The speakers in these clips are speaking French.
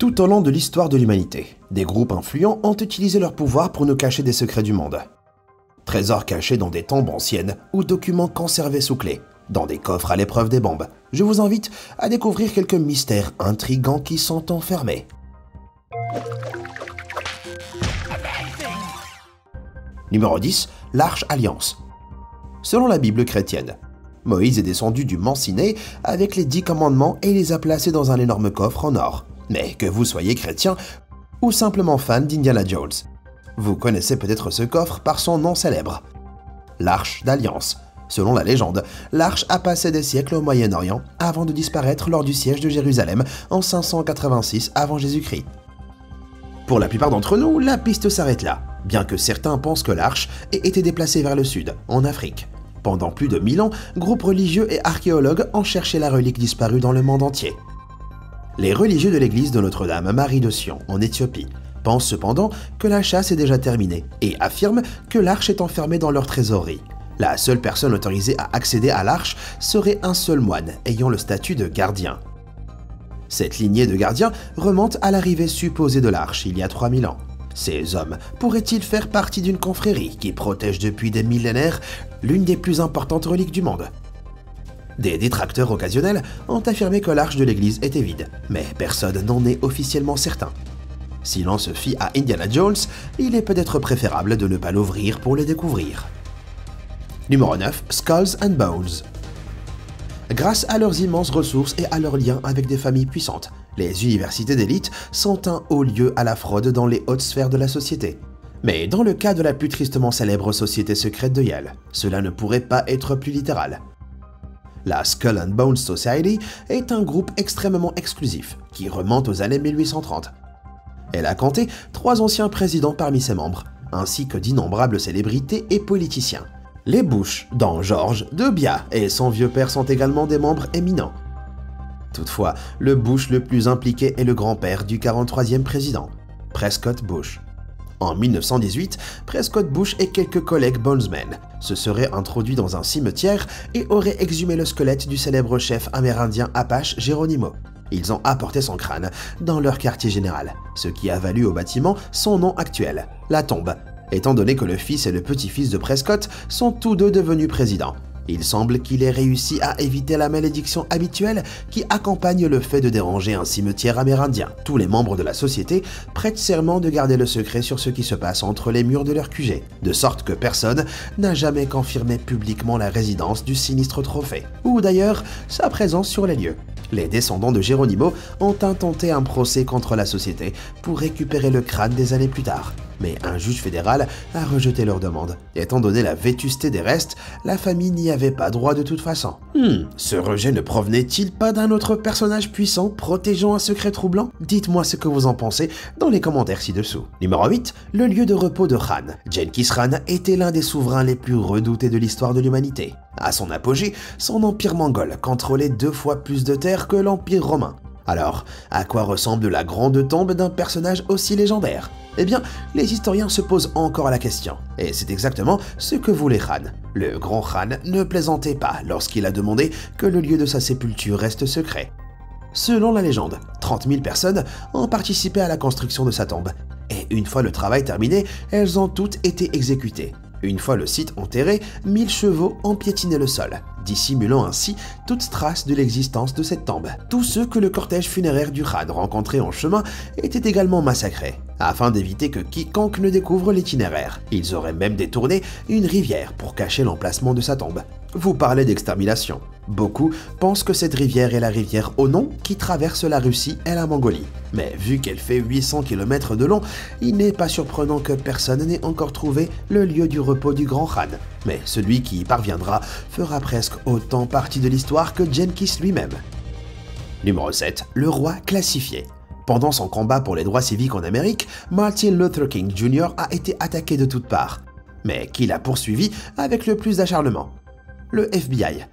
Tout au long de l'histoire de l'humanité, des groupes influents ont utilisé leur pouvoir pour nous cacher des secrets du monde. Trésors cachés dans des tombes anciennes ou documents conservés sous clé, dans des coffres à l'épreuve des bombes. Je vous invite à découvrir quelques mystères intrigants qui sont enfermés. Numéro 10. L'Arche Alliance. Selon la Bible chrétienne, Moïse est descendu du mont Sinaï avec les 10 commandements et les a placés dans un énorme coffre en or. Mais que vous soyez chrétien ou simplement fan d'Indiana Jones, vous connaissez peut-être ce coffre par son nom célèbre, l'Arche d'Alliance. Selon la légende, l'arche a passé des siècles au Moyen-Orient avant de disparaître lors du siège de Jérusalem en 586 avant Jésus-Christ. Pour la plupart d'entre nous, la piste s'arrête là, bien que certains pensent que l'arche ait été déplacée vers le sud, en Afrique. Pendant plus de 1000 ans, groupes religieux et archéologues ont cherché la relique disparue dans le monde entier. Les religieux de l'église de Notre-Dame Marie de Sion, en Éthiopie, pensent cependant que la chasse est déjà terminée et affirment que l'arche est enfermée dans leur trésorerie. La seule personne autorisée à accéder à l'arche serait un seul moine ayant le statut de gardien. Cette lignée de gardiens remonte à l'arrivée supposée de l'arche il y a 3000 ans. Ces hommes pourraient-ils faire partie d'une confrérie qui protège depuis des millénaires l'une des plus importantes reliques du monde? Des détracteurs occasionnels ont affirmé que l'arche de l'église était vide, mais personne n'en est officiellement certain. Si l'on se fie à Indiana Jones, il est peut-être préférable de ne pas l'ouvrir pour le découvrir. Numéro 9. Skulls and Bones. Grâce à leurs immenses ressources et à leurs liens avec des familles puissantes, les universités d'élite sont un haut lieu à la fraude dans les hautes sphères de la société. Mais dans le cas de la plus tristement célèbre société secrète de Yale, cela ne pourrait pas être plus littéral. La Skull and Bones Society est un groupe extrêmement exclusif qui remonte aux années 1830. Elle a compté 3 anciens présidents parmi ses membres, ainsi que d'innombrables célébrités et politiciens. Les Bush, dont George W. et son vieux père sont également des membres éminents. Toutefois, le Bush le plus impliqué est le grand-père du 43e président, Prescott Bush. En 1918, Prescott Bush et quelques collègues Bonesmen se seraient introduits dans un cimetière et auraient exhumé le squelette du célèbre chef amérindien Apache Geronimo. Ils ont apporté son crâne dans leur quartier général, ce qui a valu au bâtiment son nom actuel, la tombe, étant donné que le fils et le petit-fils de Prescott sont tous deux devenus présidents. Il semble qu'il ait réussi à éviter la malédiction habituelle qui accompagne le fait de déranger un cimetière amérindien. Tous les membres de la société prêtent serment de garder le secret sur ce qui se passe entre les murs de leur QG, de sorte que personne n'a jamais confirmé publiquement la résidence du sinistre trophée, ou d'ailleurs sa présence sur les lieux. Les descendants de Geronimo ont intenté un procès contre la société pour récupérer le crâne des années plus tard. Mais un juge fédéral a rejeté leur demande. Étant donné la vétusté des restes, la famille n'y avait pas droit de toute façon. Ce rejet ne provenait-il pas d'un autre personnage puissant protégeant un secret troublant? Dites-moi ce que vous en pensez dans les commentaires ci-dessous. Numéro 8. Le lieu de repos de Khan. Gengis Khan était l'un des souverains les plus redoutés de l'histoire de l'humanité. À son apogée, son empire mongol contrôlait 2 fois plus de terres que l'empire romain. Alors, à quoi ressemble la grande tombe d'un personnage aussi légendaire? Eh bien, les historiens se posent encore la question, et c'est exactement ce que voulait Khan. Le grand Khan ne plaisantait pas lorsqu'il a demandé que le lieu de sa sépulture reste secret. Selon la légende, 30 000 personnes ont participé à la construction de sa tombe, et une fois le travail terminé, elles ont toutes été exécutées. Une fois le site enterré, 1000 chevaux ont piétiné le sol, dissimulant ainsi toute trace de l'existence de cette tombe. Tous ceux que le cortège funéraire du Khan rencontrait en chemin étaient également massacrés, afin d'éviter que quiconque ne découvre l'itinéraire. Ils auraient même détourné une rivière pour cacher l'emplacement de sa tombe. Vous parlez d'extermination. Beaucoup pensent que cette rivière est la rivière Onon qui traverse la Russie et la Mongolie. Mais vu qu'elle fait 800 km de long, il n'est pas surprenant que personne n'ait encore trouvé le lieu du repos du grand Khan. Mais celui qui y parviendra fera presque autant partie de l'histoire que Gengis lui-même. Numéro 7. Le roi classifié. Pendant son combat pour les droits civiques en Amérique, Martin Luther King Jr. a été attaqué de toutes parts, mais qui l'a poursuivi avec le plus d'acharnement? Le FBI.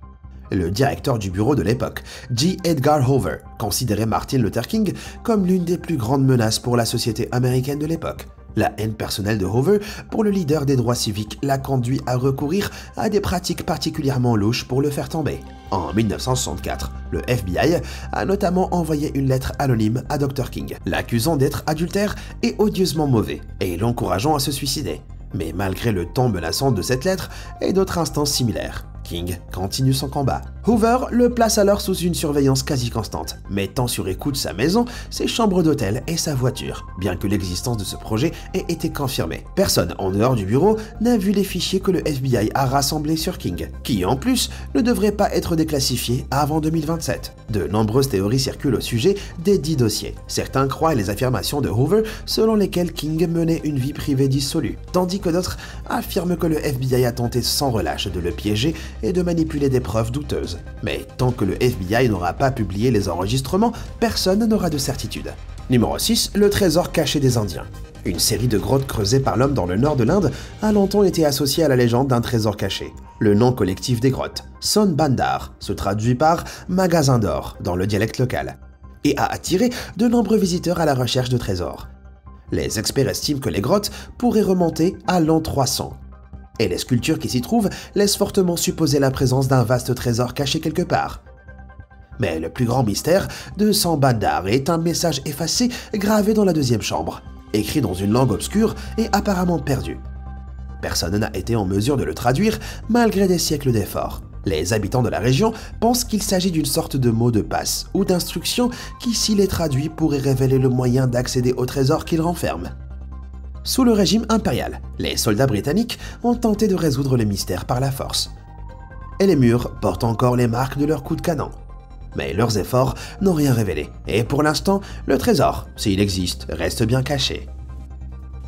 Le directeur du bureau de l'époque, J. Edgar Hoover, considérait Martin Luther King comme l'une des plus grandes menaces pour la société américaine de l'époque. La haine personnelle de Hoover pour le leader des droits civiques l'a conduit à recourir à des pratiques particulièrement louches pour le faire tomber. En 1964, le FBI a notamment envoyé une lettre anonyme à Dr. King, l'accusant d'être adultère et odieusement mauvais, et l'encourageant à se suicider. Mais malgré le ton menaçant de cette lettre et d'autres instances similaires, King continue son combat. Hoover le place alors sous une surveillance quasi constante, mettant sur écoute sa maison, ses chambres d'hôtel et sa voiture, bien que l'existence de ce projet ait été confirmée. Personne en dehors du bureau n'a vu les fichiers que le FBI a rassemblés sur King, qui en plus ne devraient pas être déclassifiés avant 2027. De nombreuses théories circulent au sujet des 10 dossiers. Certains croient les affirmations de Hoover selon lesquelles King menait une vie privée dissolue, tandis que d'autres affirment que le FBI a tenté sans relâche de le piéger et de manipuler des preuves douteuses. Mais tant que le FBI n'aura pas publié les enregistrements, personne n'aura de certitude. Numéro 6, le trésor caché des Indiens. Une série de grottes creusées par l'homme dans le nord de l'Inde a longtemps été associée à la légende d'un trésor caché. Le nom collectif des grottes, Son Bandar, se traduit par « magasin d'or » dans le dialecte local, et a attiré de nombreux visiteurs à la recherche de trésors. Les experts estiment que les grottes pourraient remonter à l'an 300. Et les sculptures qui s'y trouvent laissent fortement supposer la présence d'un vaste trésor caché quelque part. Mais le plus grand mystère de Son Bandar est un message effacé gravé dans la deuxième chambre, écrit dans une langue obscure et apparemment perdue. Personne n'a été en mesure de le traduire malgré des siècles d'efforts. Les habitants de la région pensent qu'il s'agit d'une sorte de mot de passe ou d'instruction qui, s'il est traduit, pourrait révéler le moyen d'accéder au trésor qu'il renferme. Sous le régime impérial, les soldats britanniques ont tenté de résoudre le mystère par la force. Et les murs portent encore les marques de leurs coups de canon. Mais leurs efforts n'ont rien révélé, et pour l'instant, le trésor, s'il existe, reste bien caché.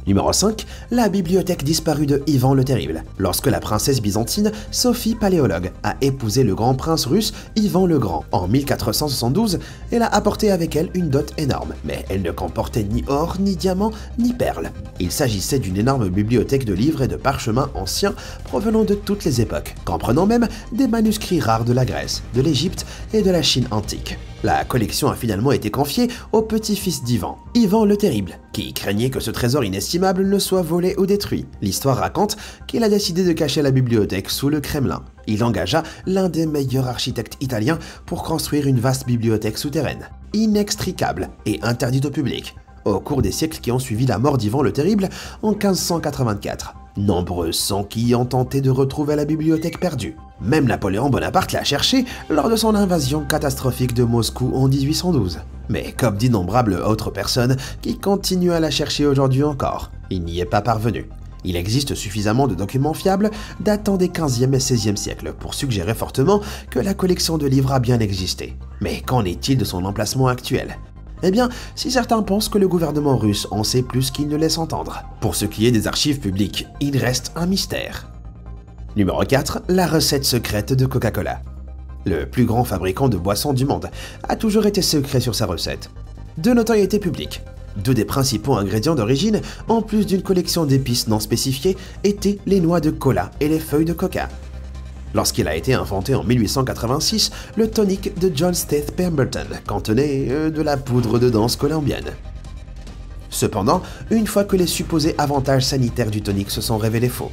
Numéro 5, la bibliothèque disparue de Ivan le Terrible. Lorsque la princesse byzantine Sophie Paléologue a épousé le grand prince russe Ivan le Grand en 1472, elle a apporté avec elle une dot énorme, mais elle ne comportait ni or, ni diamants, ni perles. Il s'agissait d'une énorme bibliothèque de livres et de parchemins anciens provenant de toutes les époques, comprenant même des manuscrits rares de la Grèce, de l'Égypte et de la Chine antique. La collection a finalement été confiée au petit-fils d'Ivan, Ivan le Terrible, qui craignait que ce trésor inestimable ne soit volé ou détruit. L'histoire raconte qu'il a décidé de cacher la bibliothèque sous le Kremlin. Il engagea l'un des meilleurs architectes italiens pour construire une vaste bibliothèque souterraine, inextricable et interdite au public, au cours des siècles qui ont suivi la mort d'Ivan le Terrible en 1584. Nombreux sont qui ont tenté de retrouver la bibliothèque perdue. Même Napoléon Bonaparte l'a cherché lors de son invasion catastrophique de Moscou en 1812. Mais comme d'innombrables autres personnes qui continuent à la chercher aujourd'hui encore, il n'y est pas parvenu. Il existe suffisamment de documents fiables datant des 15e et 16e siècles pour suggérer fortement que la collection de livres a bien existé. Mais qu'en est-il de son emplacement actuel ? Eh bien, si certains pensent que le gouvernement russe en sait plus qu'il ne laisse entendre. Pour ce qui est des archives publiques, il reste un mystère. Numéro 4, la recette secrète de Coca-Cola. Le plus grand fabricant de boissons du monde a toujours été secret sur sa recette. De notoriété publique, deux des principaux ingrédients d'origine, en plus d'une collection d'épices non spécifiées, étaient les noix de cola et les feuilles de coca. Lorsqu'il a été inventé en 1886, le tonic de John State Pemberton contenait de la poudre de danse colombienne. Cependant, une fois que les supposés avantages sanitaires du tonic se sont révélés faux,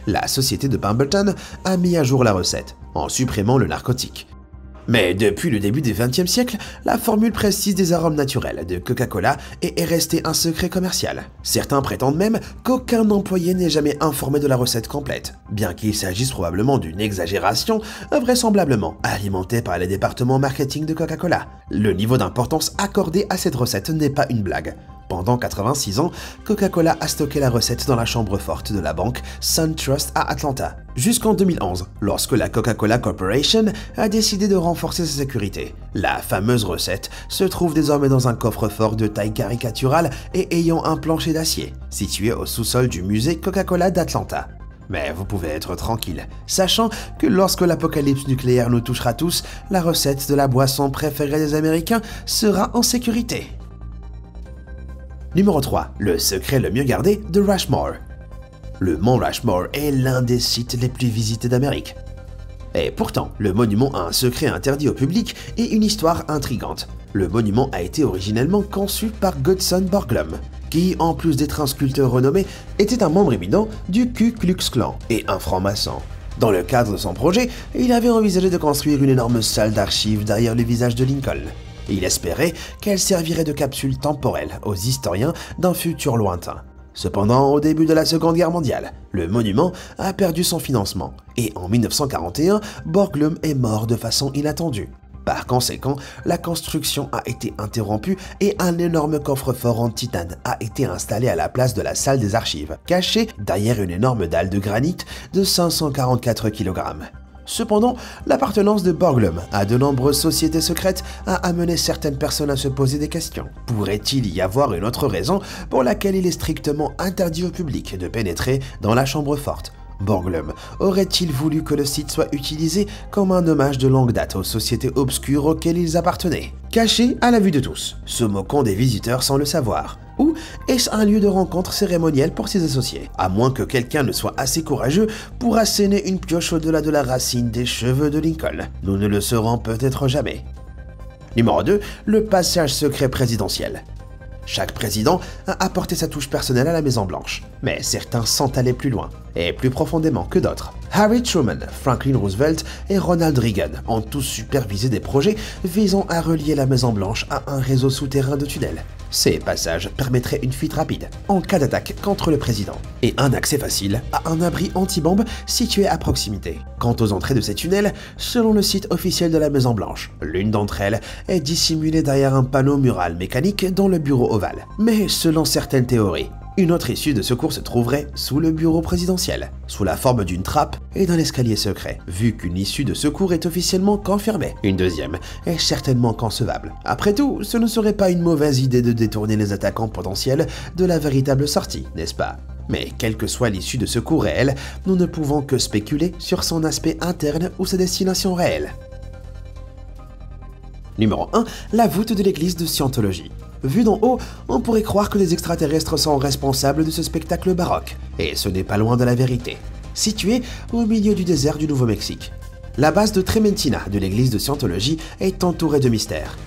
la société de Pemberton a mis à jour la recette, en supprimant le narcotique. Mais depuis le début du XXe siècle, la formule précise des arômes naturels de Coca-Cola est restée un secret commercial. Certains prétendent même qu'aucun employé n'est jamais informé de la recette complète, bien qu'il s'agisse probablement d'une exagération, vraisemblablement alimentée par les départements marketing de Coca-Cola. Le niveau d'importance accordé à cette recette n'est pas une blague. Pendant 86 ans, Coca-Cola a stocké la recette dans la chambre forte de la banque SunTrust à Atlanta, jusqu'en 2011, lorsque la Coca-Cola Corporation a décidé de renforcer sa sécurité. La fameuse recette se trouve désormais dans un coffre-fort de taille caricaturale et ayant un plancher d'acier, situé au sous-sol du musée Coca-Cola d'Atlanta. Mais vous pouvez être tranquille, sachant que lorsque l'apocalypse nucléaire nous touchera tous, la recette de la boisson préférée des Américains sera en sécurité. Numéro 3. Le secret le mieux gardé de Rushmore. Le mont Rushmore est l'un des sites les plus visités d'Amérique. Et pourtant, le monument a un secret interdit au public et une histoire intrigante. Le monument a été originellement conçu par Gutzon Borglum, qui, en plus d'être un sculpteur renommé, était un membre éminent du Ku Klux Klan et un franc-maçon. Dans le cadre de son projet, il avait envisagé de construire une énorme salle d'archives derrière le visage de Lincoln. Il espérait qu'elle servirait de capsule temporelle aux historiens d'un futur lointain. Cependant, au début de la Seconde Guerre mondiale, le monument a perdu son financement et en 1941, Borglum est mort de façon inattendue. Par conséquent, la construction a été interrompue et un énorme coffre-fort en titane a été installé à la place de la salle des archives, caché derrière une énorme dalle de granit de 544 kg. Cependant, l'appartenance de Borglum à de nombreuses sociétés secrètes a amené certaines personnes à se poser des questions. Pourrait-il y avoir une autre raison pour laquelle il est strictement interdit au public de pénétrer dans la chambre forte? Borglum aurait-il voulu que le site soit utilisé comme un hommage de longue date aux sociétés obscures auxquelles ils appartenaient, cachés à la vue de tous, se moquant des visiteurs sans le savoir? Ou est-ce un lieu de rencontre cérémoniel pour ses associés? À moins que quelqu'un ne soit assez courageux pour asséner une pioche au-delà de la racine des cheveux de Lincoln. Nous ne le saurons peut-être jamais. Numéro 2. Le passage secret présidentiel. Chaque président a apporté sa touche personnelle à la Maison-Blanche, mais certains sont allés plus loin, et plus profondément que d'autres. Harry Truman, Franklin Roosevelt et Ronald Reagan ont tous supervisé des projets visant à relier la Maison-Blanche à un réseau souterrain de tunnels. Ces passages permettraient une fuite rapide en cas d'attaque contre le président et un accès facile à un abri anti-bombe situé à proximité. Quant aux entrées de ces tunnels, selon le site officiel de la Maison-Blanche, l'une d'entre elles est dissimulée derrière un panneau mural mécanique dans le bureau ovale. Mais selon certaines théories, une autre issue de secours se trouverait sous le bureau présidentiel, sous la forme d'une trappe et d'un escalier secret. Vu qu'une issue de secours est officiellement confirmée, une deuxième est certainement concevable. Après tout, ce ne serait pas une mauvaise idée de détourner les attaquants potentiels de la véritable sortie, n'est-ce pas? Mais quelle que soit l'issue de secours réelle, nous ne pouvons que spéculer sur son aspect interne ou sa destination réelle. Numéro 1. La voûte de l'église de Scientologie. Vu d'en haut, on pourrait croire que les extraterrestres sont responsables de ce spectacle baroque, et ce n'est pas loin de la vérité. Située au milieu du désert du Nouveau-Mexique, la base de Trementina de l'église de Scientologie est entourée de mystères.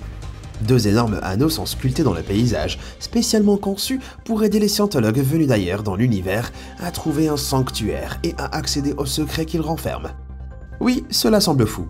Deux énormes anneaux sont sculptés dans le paysage, spécialement conçus pour aider les scientologues venus d'ailleurs dans l'univers à trouver un sanctuaire et à accéder aux secrets qu'ils renferment. Oui, cela semble fou.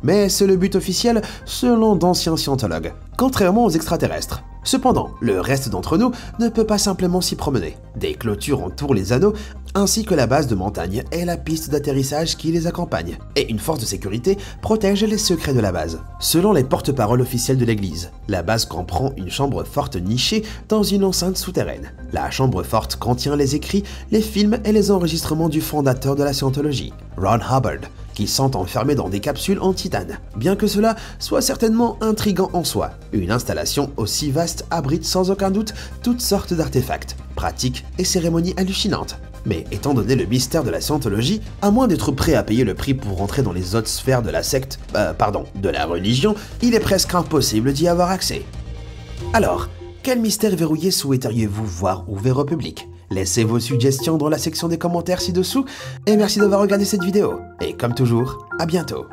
Mais c'est le but officiel selon d'anciens scientologues, contrairement aux extraterrestres. Cependant, le reste d'entre nous ne peut pas simplement s'y promener. Des clôtures entourent les anneaux, ainsi que la base de montagne et la piste d'atterrissage qui les accompagne. Et une force de sécurité protège les secrets de la base. Selon les porte-paroles officiels de l'église, la base comprend une chambre forte nichée dans une enceinte souterraine. La chambre forte contient les écrits, les films et les enregistrements du fondateur de la scientologie, Ron Hubbard, qui sont enfermés dans des capsules en titane. Bien que cela soit certainement intriguant en soi, une installation aussi vaste abrite sans aucun doute toutes sortes d'artefacts, pratiques et cérémonies hallucinantes. Mais étant donné le mystère de la scientologie, à moins d'être prêt à payer le prix pour rentrer dans les hautes sphères de la secte, de la religion, il est presque impossible d'y avoir accès. Alors, quel mystère verrouillé souhaiteriez-vous voir ouvert au public? Laissez vos suggestions dans la section des commentaires ci-dessous et merci d'avoir regardé cette vidéo. Et comme toujours, à bientôt.